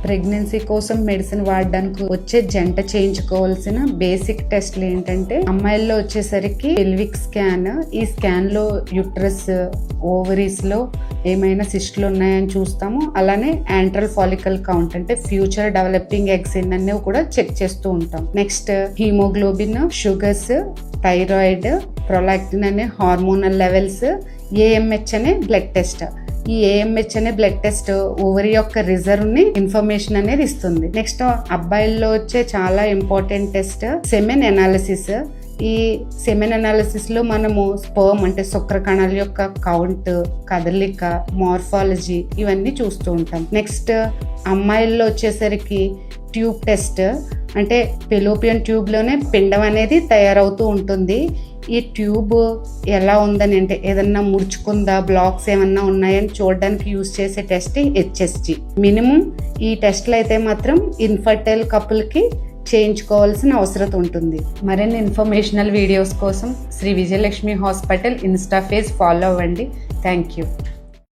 Pregnancy కోసం medicine వాడడానికి వచ్చే జంట చేయించుకోవాల్సిన బేసిక్ టెస్ట్లు ఏంటంటే, అమ్మాయిల్లో వచ్చేసరికి పెల్విక్ స్కాన్. ఈ స్కాన్ లో యూట్రస్, ఓవరీస్ లో ఏమైనా సిస్టులు ఉన్నాయని చూస్తాము. అలానే యాంట్రల్ ఫాలికల్ కౌంట్ అంటే ఫ్యూచర్ డెవలపింగ్ ఎగ్స్ ఎన్నో కూడా చెక్ చేస్తూ ఉంటాం. Next haemoglobin, sugars, thyroid, prolactin అనే హార్మోనల్ లెవెల్స్, ఏఎంహెచ్ అనే బ్లడ్ టెస్ట్. ఈ ఏఎంహెచ్ అనే బ్లడ్ టెస్ట్ ఓవరీ యొక్క రిజర్వ్ ని ఇన్ఫర్మేషన్ అనేది ఇస్తుంది. నెక్స్ట్ అబ్బాయిల్లో వచ్చే చాలా ఇంపార్టెంట్ టెస్ట్ సెమెన్ అనాలిసిస్. ఈ సెమెన్ అనాలిసిస్ లో మనము స్పర్మ్ అంటే శుక్ర కణాల యొక్క కౌంట్, కదలిక, మార్ఫాలజీ ఇవన్నీ చూస్తూ ఉంటాం. నెక్స్ట్ అమ్మాయిల్లో వచ్చేసరికి ట్యూబ్ టెస్ట్. అంటే ఫెలోపియన్ ట్యూబ్ లోనే పిండం అనేది తయారవుతూ ఉంటుంది. ఈ ట్యూబ్ ఎలా ఉందని, అంటే ఏదన్నా ముడుచుకుందా, బ్లాక్స్ ఏమన్నా ఉన్నాయని చూడడానికి యూజ్ చేసే టెస్ట్ హెచ్ఎస్జి. మినిమం ఈ టెస్ట్లు అయితే మాత్రం ఇన్ఫర్టైల్ కపుల్ కి చేయించుకోవాల్సిన అవసరం ఉంటుంది. మరిన్ని ఇన్ఫర్మేషనల్ వీడియోస్ కోసం Sri Vijayalakshmi hospital insta page follow అవ్వండి. Thank you.